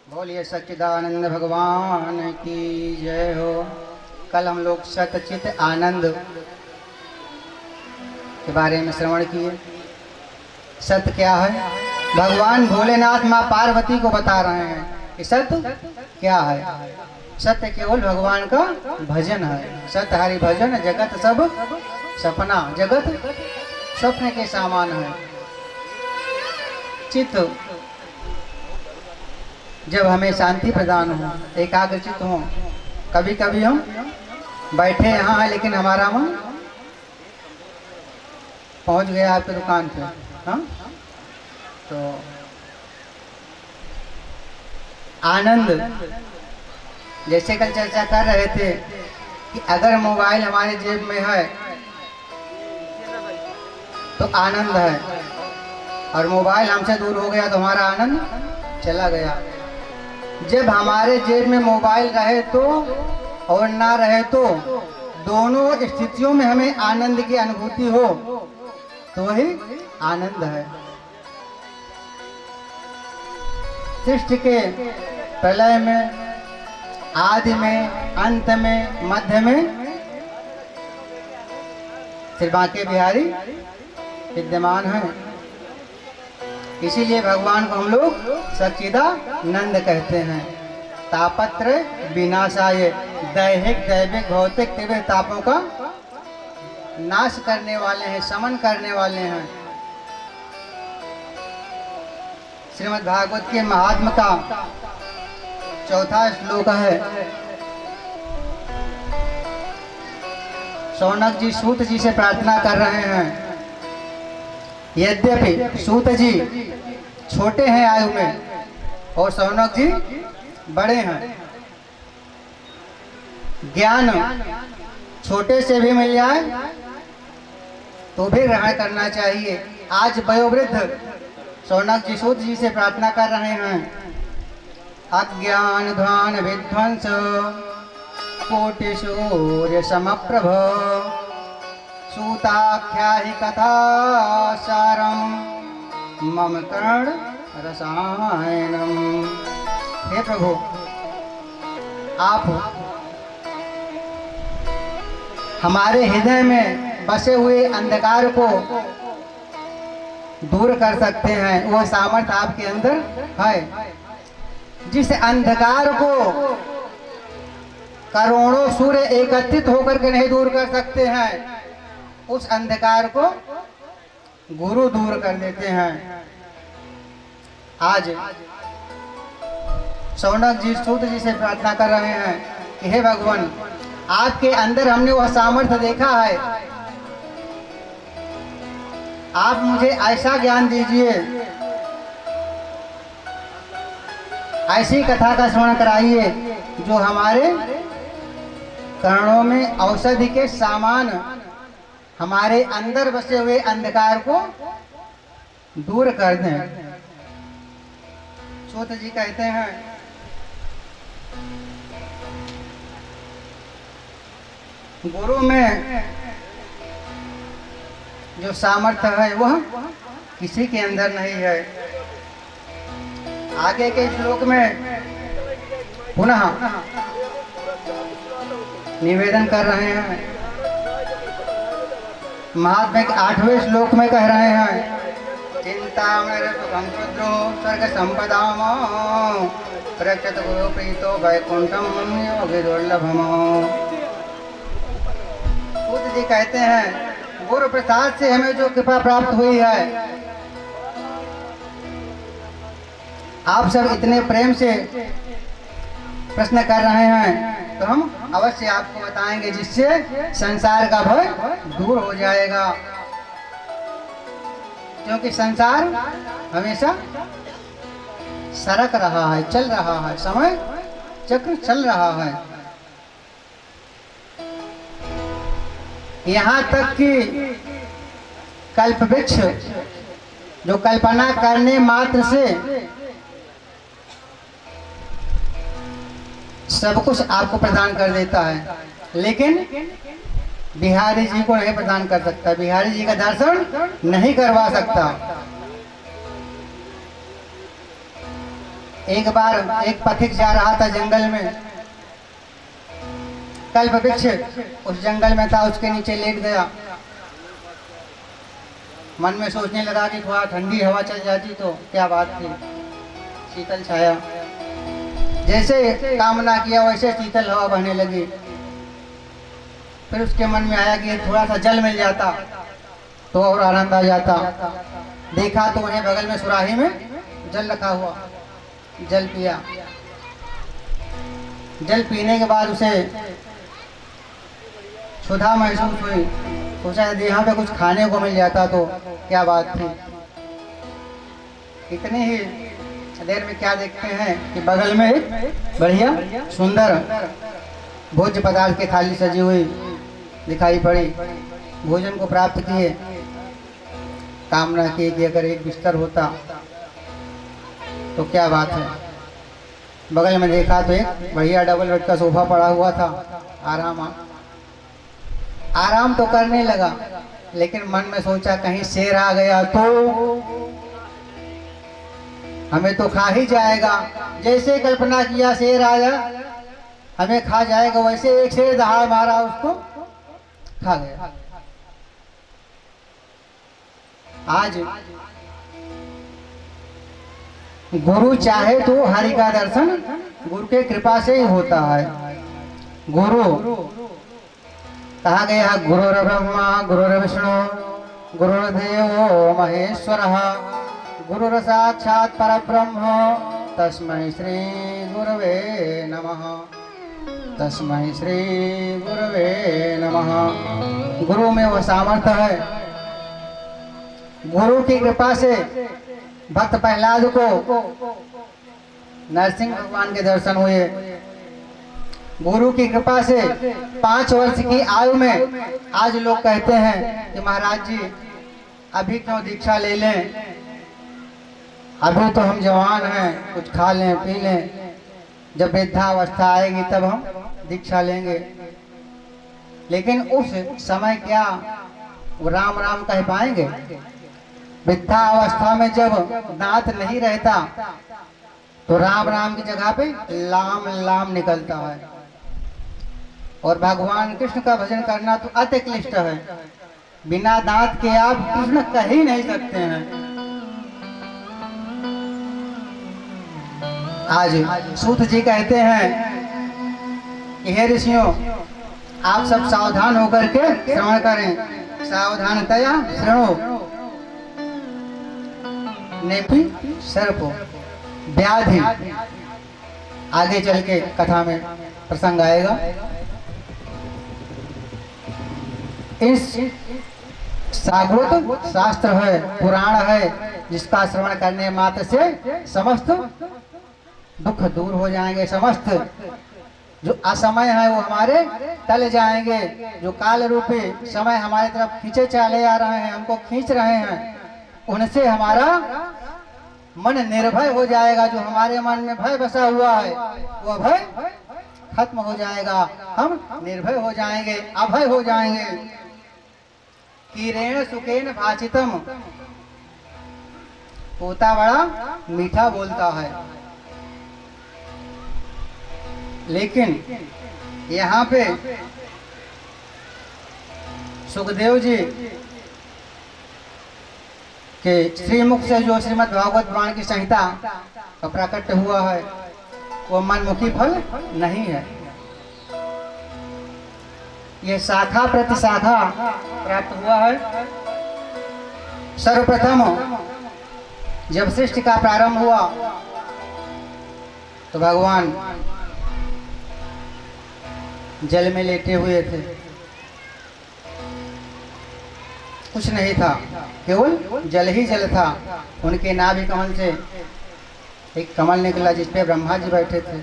बोलिए सच्चिदानंद भगवान की जय हो। कल हम लोग सतचित आनंद के बारे में श्रवण किए। सत्य क्या है? भगवान भोलेनाथ माँ पार्वती को बता रहे हैं कि सत्य क्या है। सत्य केवल भगवान का भजन है। सत्य हरि भजन जगत सब सपना, जगत स्वप्न के समान है। चित्त जब हमें शांति प्रदान हो, एकाग्रचित हो। कभी कभी हम बैठे यहाँ हैं लेकिन हमारा मन पहुँच गया आपकी दुकान पे। हाँ, तो आनंद, जैसे कल चर्चा कर रहे थे कि अगर मोबाइल हमारे जेब में है तो आनंद है, और मोबाइल हमसे दूर हो गया तो हमारा आनंद चला गया। जब हमारे जेब में मोबाइल रहे तो और ना रहे तो, दोनों स्थितियों में हमें आनंद की अनुभूति हो तो वही आनंद है। सृष्टि के प्रलय में, आदि में, अंत में, मध्य में श्री बांके बिहारी विद्यमान है। इसीलिए भगवान को हम लोग सच्चिदानंद कहते हैं। तापत्र विनाशाय, दैहिक दैविक भौतिक तीव्र तापों का नाश करने वाले हैं, शमन करने वाले हैं। श्रीमद् भागवत के महात्म का चौथा श्लोक है। शौनक जी सूत जी से प्रार्थना कर रहे हैं। यद्यपि सूत जी छोटे हैं आयु में और शौनक जी बड़े हैं। ज्ञान छोटे से भी मिल जाए तो भी ग्रहण करना चाहिए। आज वयोवृद्ध शौनक जी सूत जी से प्रार्थना कर रहे हैं। अज्ञान ध्वान विध्वंस कोटि सूर्य समप्रभ, सूताख्या ही कथा सारम मम कर्ण रसायनम। हे प्रभु, आप हमारे हृदय में बसे हुए अंधकार को दूर कर सकते हैं। वह सामर्थ्य आपके अंदर है। जिस अंधकार को करोड़ों सूर्य एकत्रित होकर के नहीं दूर कर सकते हैं, उस अंधकार को गुरु दूर कर देते हैं। आज शौनक जी सूत जी से प्रार्थना कर रहे हैं कि हे भगवान, आपके अंदर हमने वह सामर्थ्य देखा है। आप मुझे ऐसा ज्ञान दीजिए, ऐसी कथा का स्मरण कराइए जो हमारे कर्णों में औषधि के समान हमारे अंदर बसे हुए अंधकार को दूर कर दें। सूत जी कहते हैं, गुरु में जो सामर्थ्य है वह किसी के अंदर नहीं है। आगे के श्लोक में पुनः निवेदन कर रहे हैं। महात्मा के 8वें श्लोक में कह रहे हैं, चिंता स्वर्ग संपदाम प्रक्षत गुरु प्रीतो वैकुंठम योगी दुर्लभम। सूत जी कहते हैं, गुरु प्रसाद से हमें जो कृपा प्राप्त हुई है, आप सब इतने प्रेम से प्रश्न कर रहे हैं तो हम अवश्य आपको बताएंगे, जिससे संसार का भय दूर हो जाएगा। क्योंकि संसार हमेशा सरक रहा है, चल रहा है, समय चक्र चल रहा है। यहाँ तक कि कल्प वृक्ष जो कल्पना करने मात्र से सब कुछ आपको प्रदान कर देता है, लेकिन बिहारी जी को नहीं प्रदान कर सकता, बिहारी जी का दर्शन नहीं करवा सकता। एक बार एक पथिक जा रहा था जंगल में, कल्प वृक्ष उस जंगल में था, उसके नीचे लेट गया। मन में सोचने लगा कि थोड़ा ठंडी हवा चल जाती तो क्या बात थी, शीतल छाया। जैसे कामना किया वैसे शीतल हवा बहने लगी। फिर उसके मन में आया कि थोड़ा सा जल मिल जाता तो और आनंद आ जाता। देखा तो उन्हें बगल में सुराही में जल रखा हुआ, जल पिया। जल पीने के बाद उसे क्षुधा महसूस हुई। सोचा यदि यहाँ पे कुछ खाने को मिल जाता तो क्या बात थी। इतनी ही देर में क्या देखते हैं कि बगल में एक बढ़िया सुंदर भोज्य पदार्थ की थाली सजी हुई दिखाई पड़ी। भोजन को प्राप्त किए, कामना की कि अगर एक बिस्तर होता तो क्या बात है। बगल में देखा तो एक बढ़िया डबल बेड का सोफा पड़ा हुआ था। आराम तो करने लगा, लेकिन मन में सोचा कहीं शेर आ गया तो हमें तो खा ही जाएगा। जैसे कल्पना किया शेर आया हमें खा जाएगा, वैसे एक शेर दहाड़ मारा, उसको खा गया। आज गुरु चाहे तो हरि का दर्शन गुरु के कृपा से ही होता है। गुरु कहा गया गुरुर ब्रह्मा गुरुर विष्णु गुरुर्देवो महेश्वरः गुरुर साक्षात् परब्रह्म तस्मै श्री गुरवे नमः। तस्मै श्री गुरवे नमः। गुरु में वह सामर्थ्य है। गुरु की कृपा से भक्त प्रहलाद को नरसिंह भगवान के दर्शन हुए। गुरु की कृपा से 5 वर्ष की आयु में आज लोग कहते हैं कि महाराज जी अभी क्यों दीक्षा ले लें, अभी तो हम जवान हैं, कुछ खा लें पी लें, जब वृद्धावस्था आएगी तब हम दीक्षा लेंगे। लेकिन उस समय क्या वो राम राम कह पाएंगे? वृद्धावस्था में जब दांत नहीं रहता तो राम राम की जगह पे लाम लाम निकलता है। और भगवान कृष्ण का भजन करना तो अति क्लिष्ट है। बिना दांत के आप कृष्ण कह ही नहीं सकते हैं। आज सूत जी कहते हैं कि हे ऋषियों, आप सब सावधान होकर के श्रवण करें। सावधानतया श्रवणो नेपी सर्पो व्याधि। आगे चल के कथा में प्रसंग आएगा। इस सागवत शास्त्र है, पुराण है, जिसका श्रवण करने मात्र से समस्त दुख दूर हो जाएंगे। समस्त जो असमय है वो हमारे टल जाएंगे। जो काल रूपी समय हमारी तरफ खींचे चले आ रहे हैं, हमको खींच रहे हैं, उनसे हमारा मन निर्भय हो जाएगा। जो हमारे मन में भय बसा हुआ है वो भय खत्म हो जाएगा। हम निर्भय हो जाएंगे, अभय हो जाएंगे। कीरेण सुखेन भाषितम, तोता बड़ा मीठा बोलता है। लेकिन यहाँ पे सुखदेव जी के श्रीमुख से जो श्रीमद् भागवत पुराण की संहिता का प्रकट हुआ है वो मनमुखी फल नहीं है। ये शाखा प्रति शाखा प्राप्त हुआ है। सर्वप्रथम जब सृष्टि का प्रारंभ हुआ तो भगवान जल में लेटे हुए थे, कुछ नहीं था, केवल जल ही जल था। उनके नाभि कमल से एक कमल निकला जिसपे ब्रह्मा जी बैठे थे।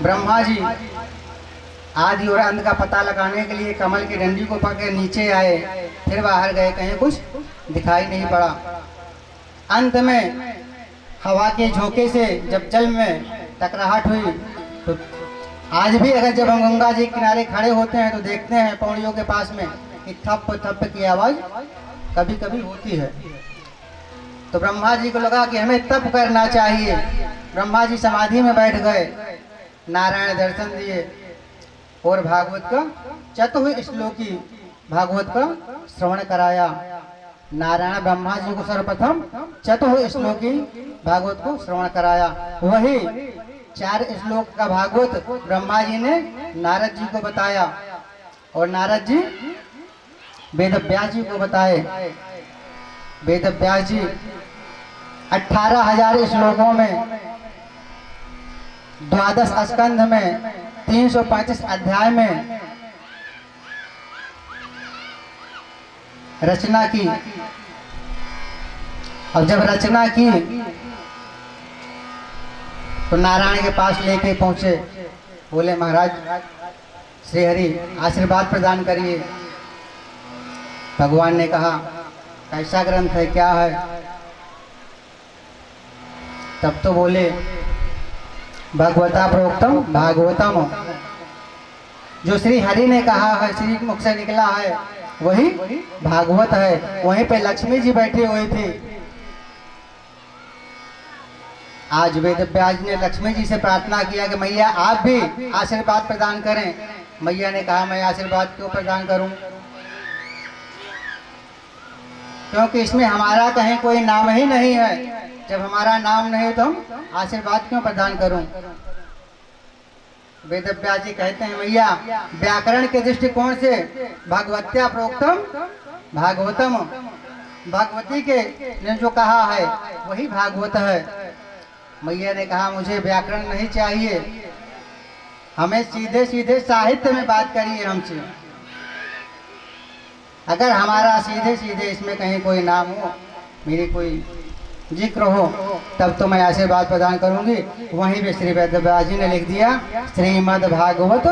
ब्रह्मा जी आदि और अंत का पता लगाने के लिए कमल की डंडी को पकड़ नीचे आए, फिर बाहर गए, कहीं कुछ दिखाई नहीं पड़ा। अंत में हवा के झोंके से जब जल में टकराहट हुई तो आज भी अगर जब हम गंगा जी किनारे खड़े होते हैं तो देखते हैं पौड़ियों के पास में कि थप थप की आवाज कभी कभी होती है। तो ब्रह्मा जी को लगा कि हमें तप करना चाहिए। ब्रह्मा जी समाधि में बैठ गए, नारायण दर्शन दिए और भागवत का चतुर्थ श्लोकी भागवत का श्रवण कराया। नारायण ब्रह्मा जी को सर्वप्रथम चतुर्थ श्लोकी भागवत को श्रवण कराया। वही 4 श्लोक का भागवत ब्रह्मा जी ने नारद जी को बताया और नारद जी वेद व्यास जी को बताए। वेद व्यास जी 18,000 श्लोकों में 12 स्कंध में 335 अध्याय में रचना की। और जब रचना की तो नारायण के पास लेके पहुंचे, बोले महाराज श्री हरि आशीर्वाद प्रदान करिए। भगवान ने कहा कैसा ग्रंथ है, क्या है? तब तो बोले भगवता प्रोक्तम भागवतम, जो श्री हरि ने कहा है, श्री मुख से निकला है वही भागवत है। वहीं पे लक्ष्मी जी बैठी हुई थी। आज वेद व्यास ने लक्ष्मी जी से प्रार्थना किया कि मैया आप भी आशीर्वाद प्रदान करें। मैया ने कहा मैं आशीर्वाद क्यों प्रदान करूं, क्योंकि इसमें हमारा कहीं कोई नाम ही नहीं है। जब हमारा नाम नहीं तो हम आशीर्वाद क्यों प्रदान करूं? वेद व्यास जी कहते हैं मैया व्याकरण के दृष्टिकोण से भगवत्या प्रोक्तम भागवतम, भगवती के ने जो कहा है वही भागवत है। मैया ने कहा मुझे व्याकरण नहीं चाहिए, हमें सीधे सीधे साहित्य में बात करिए हमसे। अगर हमारा सीधे सीधे इसमें कहीं कोई नाम हो, मेरी कोई जिक्र हो, तब तो मैं आशीर्वाद प्रदान करूंगी। वहीं पे श्री वेद व्यास जी ने लिख दिया श्रीमद् भागवत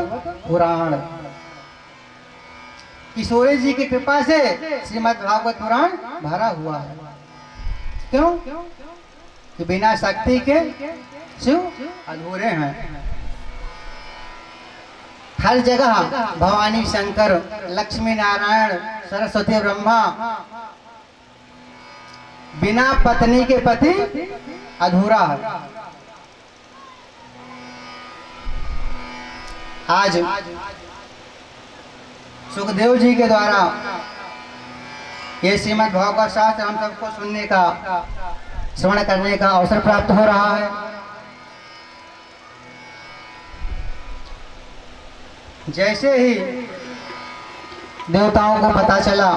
पुराण। किशोरी जी की कृपा से श्रीमद् भागवत पुराण भरा हुआ है। क्यों? कि बिना शक्ति के शिव अधूरे हैं। हर जगह भवानी शंकर, लक्ष्मी नारायण, सरस्वती ब्रह्मा, बिना पत्नी के पति अधूरा है। आज सुखदेव जी के द्वारा ये श्रीमद् भागवत शास्त्र हम सबको सुनने का, श्रवण करने का अवसर प्राप्त हो रहा है। जैसे ही देवताओं को पता चला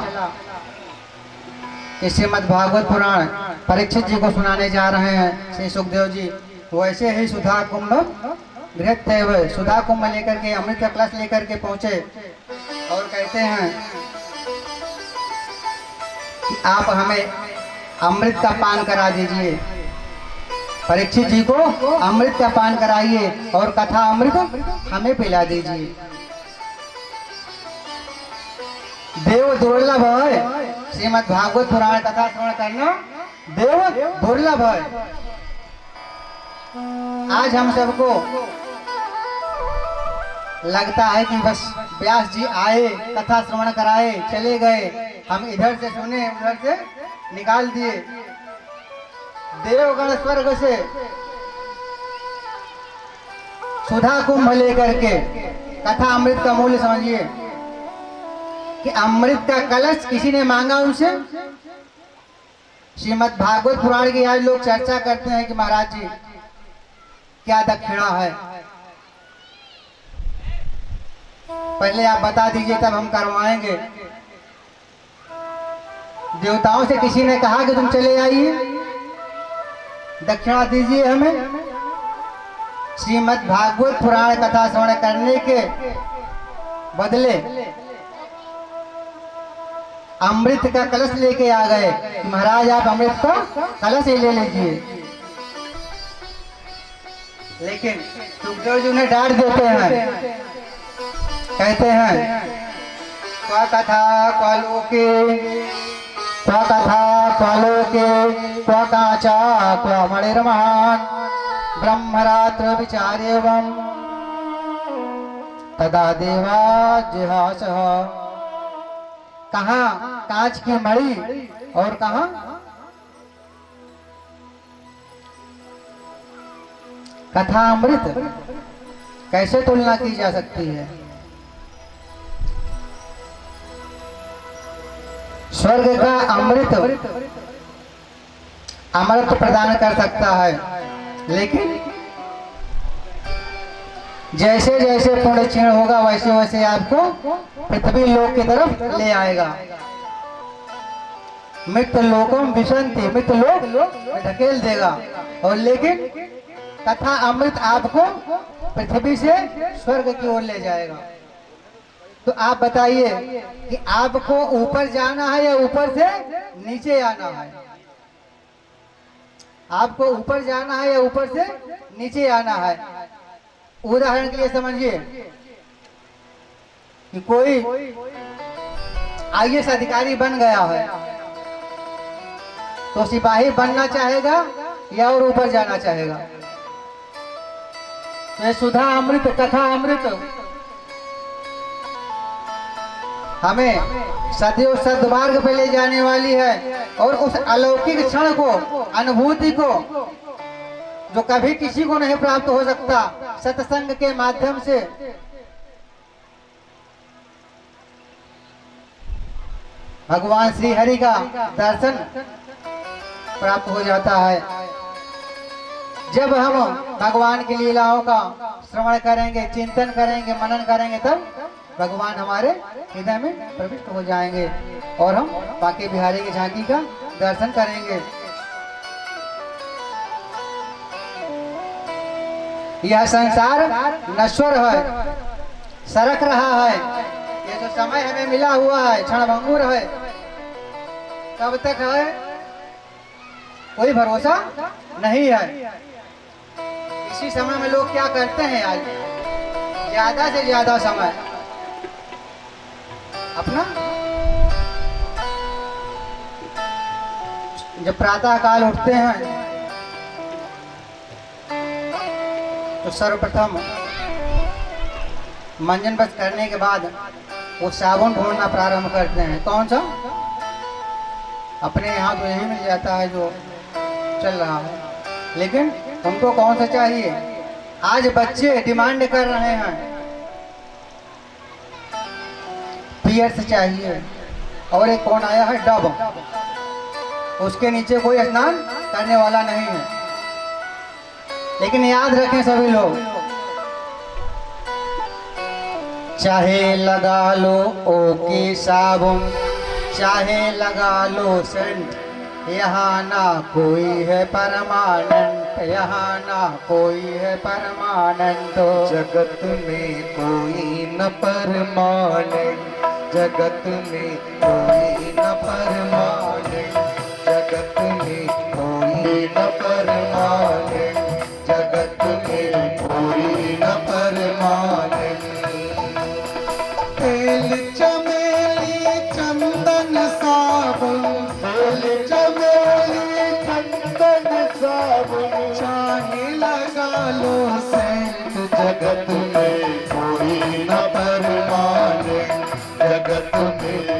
कि श्रीमद् भागवत पुराण परीक्षित जी को सुनाने जा रहे हैं श्री सुखदेव जी, वैसे ही सुधा कुंभ गृहस्थ हुए, सुधा कुंभ लेकर के अमृत का कलश लेकर के पहुंचे और कहते हैं कि आप हमें अमृत का पान करा दीजिए। परीक्षित जी को अमृत का पान कराइए और कथा अमृत हमें पिला दीजिए। देव दुर्लभ है, श्रीमद् भागवत पुराण कथा श्रवण करना देव दुर्लभ है। आज हम सबको लगता है कि बस व्यास जी आए, कथा श्रवण कराए, चले गए, हम इधर से सुने उधर से निकाल दिए। देवगण स्वर्ग से सुधा कुंभ लेकर के कथा अमृत का मूल्य समझिए कि अमृत का कलश किसी ने मांगा उनसे। श्रीमद् भागवत पुराण की आज लोग चर्चा करते हैं कि महाराज जी क्या दक्षिणा है, पहले आप बता दीजिए तब हम करवाएंगे। देवताओं से किसी ने कहा कि तुम चले आइए, दक्षिणा दीजिए हमें। श्रीमद् भागवत पुराण कथा श्रवण करने के बदले अमृत का कलश लेके आ गए। महाराज आप अमृत का कलश ही ले लीजिए। लेकिन सुखदेव जी उन्हें डांट देते हैं, कहते हैं क्वा कथा क्वालोके, क्वा कथा क्वालोके, क्वा काचा क्वा मणिर्महान ब्रह्मरात्र विचार्यवम् तदा देवा जिहासः। कहाँ कांच की मणि और कहाँ कथा अमृत कैसे तुलना की जा सकती है। स्वर्ग का अमृत अमृत प्रदान कर सकता है, लेकिन जैसे जैसे पुण्य क्षीण होगा वैसे वैसे आपको पृथ्वी लोक की तरफ ले आएगा। मृत लोकम विशंति, मृत लोक में ढकेल देगा। और लेकिन कथा अमृत आपको पृथ्वी से स्वर्ग की ओर ले जाएगा। तो आप बताइए कि आपको ऊपर जाना है या ऊपर से नीचे आना है? आपको ऊपर जाना है या ऊपर से नीचे आना है? उदाहरण के लिए समझिए कि कोई आईएएस अधिकारी बन गया है, तो सिपाही बनना चाहेगा या और ऊपर जाना चाहेगा? तो ये सुधा अमृत, कथा अमृत हमें सदैव सद्मार्ग पे ले जाने वाली है। और उस अलौकिक क्षण को, अनुभूति को, जो कभी किसी को नहीं प्राप्त हो सकता, सत्संग के माध्यम से भगवान श्री हरि का दर्शन प्राप्त हो जाता है। जब हम भगवान की लीलाओं का श्रवण करेंगे, चिंतन करेंगे, मनन करेंगे, तब भगवान हमारे हृदय में प्रविष्ट हो जाएंगे और हम बांके बिहारी की झांकी का दर्शन करेंगे। यह संसार नश्वर है, सरक रहा है। ये जो समय हमें मिला हुआ है क्षणभंगुर है, कब तक है कोई भरोसा नहीं है। इसी समय में लोग क्या करते हैं, आज ज्यादा से ज्यादा समय अपना, जब प्रातः काल उठते हैं तो सर्वप्रथम मंजन बस करने के बाद वो साबुन ढूंढना प्रारंभ करते हैं। कौन सा? अपने यहाँ तो यही मिल जाता है जो चल रहा है, लेकिन उनको कौन सा चाहिए? आज बच्चे डिमांड कर रहे हैं पियर्स चाहिए, और एक कौन आया है डब, उसके नीचे कोई स्नान करने वाला नहीं है। लेकिन याद रखें सभी लोग, चाहे लगा लो ओके साबुन, चाहे लगा लो सेंट, यहाँ ना कोई है परमानेंट, यहाँ ना कोई है परमानेंट। जगत में कोई न परमानेंट, जगत में कोई न परमानेंट, जगत में कोई न परमानेंट, जगत में कोई न परमानेंट। तेल चमेली चंदन साबुन, तेल चमेली चंदन साबुन, चाहे लगा लो सेंट, जगत में कोई न परमानेंट, जगत में